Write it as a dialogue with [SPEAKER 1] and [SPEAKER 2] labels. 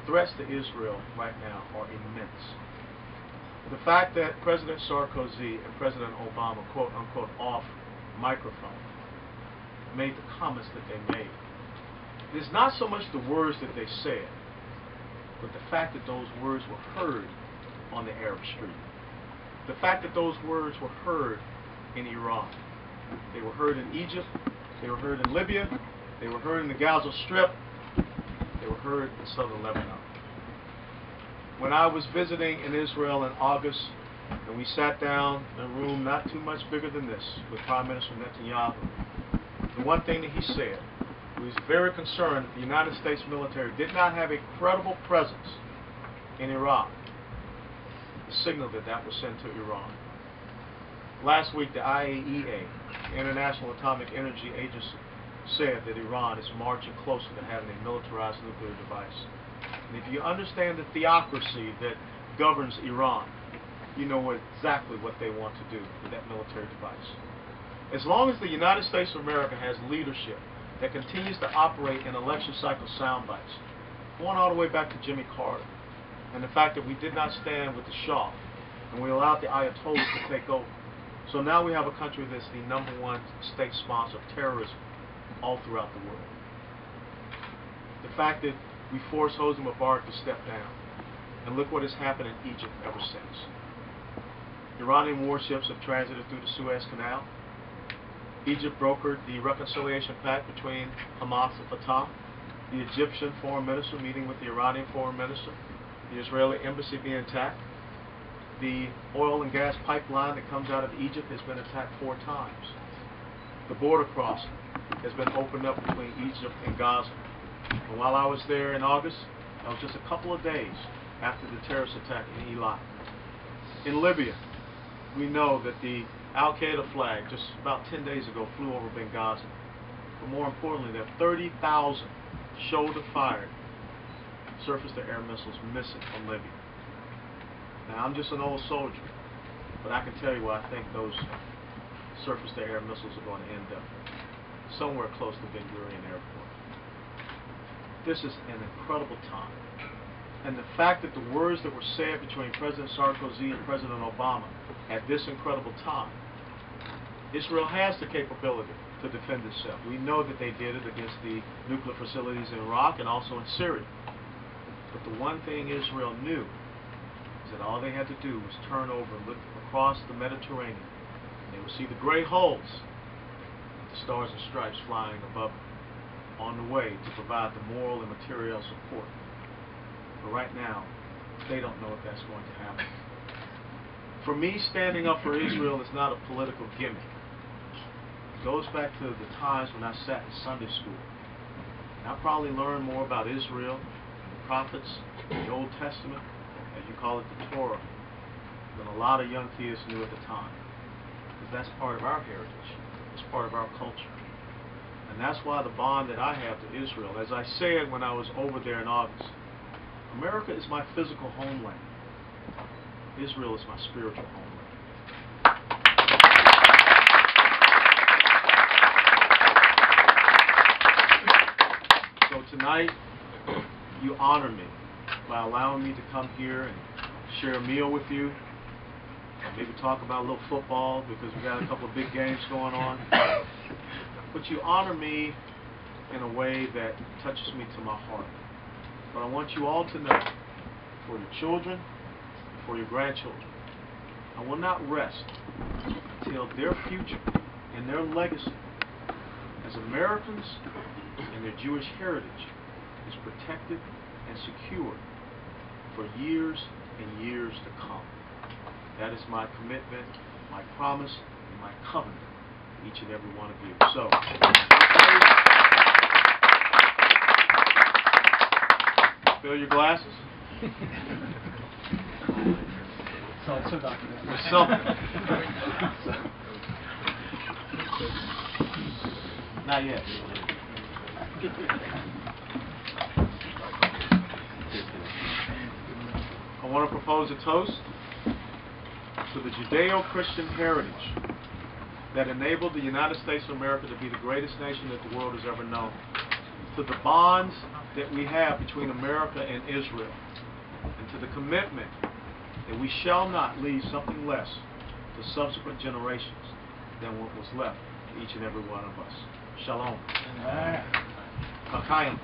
[SPEAKER 1] threats to Israel right now are immense. The fact that President Sarkozy and President Obama, quote unquote, off microphone, made the comments that they made, it's not so much the words that they said, but the fact that those words were heard on the Arab street. The fact that those words were heard in Iran. They were heard in Egypt. They were heard in Libya. They were heard in the Gaza Strip. They were heard in southern Lebanon. When I was visiting in Israel in August, and we sat down in a room not too much bigger than this with Prime Minister Netanyahu, the one thing that he said, he was very concerned that the United States military did not have a credible presence in Iraq. The signal that that was sent to Iran. Last week, the IAEA, the International Atomic Energy Agency, said that Iran is marching closer to having a militarized nuclear device. And if you understand the theocracy that governs Iran, you know exactly what they want to do with that military device. As long as the United States of America has leadership that continues to operate in election cycle sound bites, going all the way back to Jimmy Carter, and the fact that we did not stand with the Shah, and we allowed the Ayatollahs to take over. So now we have a country that's the #1 state sponsor of terrorism all throughout the world. The fact that we forced Hosni Mubarak to step down, and look what has happened in Egypt ever since. Iranian warships have transited through the Suez Canal. Egypt brokered the reconciliation pact between Hamas and Fatah. The Egyptian foreign minister meeting with the Iranian foreign minister. The Israeli embassy being attacked. The oil and gas pipeline that comes out of Egypt has been attacked 4 times. The border crossing has been opened up between Egypt and Gaza. And while I was there in August, that was just a couple of days after the terrorist attack in Eilat. In Libya, we know that the Al-Qaeda flag just about 10 days ago flew over Benghazi. But more importantly, there are 30,000 shoulder-fired surface-to-air missiles missing from Libya. Now, I'm just an old soldier, but I can tell you where I think those surface-to-air missiles are going to end up. Somewhere close to Ben Gurion Airport. This is an incredible time. And the fact that the words that were said between President Sarkozy and President Obama at this incredible time, Israel has the capability to defend itself. We know that they did it against the nuclear facilities in Iraq and also in Syria. But the one thing Israel knew is that all they had to do was turn over and look across the Mediterranean, and they would see the gray holes with the stars and stripes flying above them on the way to provide the moral and material support. But right now, they don't know if that's going to happen. For me, standing up for Israel is not a political gimmick. It goes back to the times when I sat in Sunday school. And I probably learned more about Israel and the prophets, the Old Testament, as you call it, the Torah, than a lot of young kids knew at the time. Because that's part of our heritage. It's part of our culture. And that's why the bond that I have to Israel, as I said when I was over there in August, America is my physical homeland. Israel is my spiritual homeland. So tonight, you honor me by allowing me to come here and share a meal with you. Maybe talk about a little football because we got a couple of big games going on. But you honor me in a way that touches me to my heart. But I want you all to know, for your children, for your grandchildren, I will not rest until their future and their legacy as Americans and their Jewish heritage is protected and secured for years and years to come. That is my commitment, my promise, and my covenant to each and every one of you. So, fill your glasses.
[SPEAKER 2] So documented.
[SPEAKER 1] There's something. Not yet. I want to propose a toast to the Judeo-Christian heritage that enabled the United States of America to be the greatest nation that the world has ever known, to the bonds that we have between America and Israel, and to the commitment that we shall not leave something less to subsequent generations than what was left to each and every one of us. Shalom. Makayim.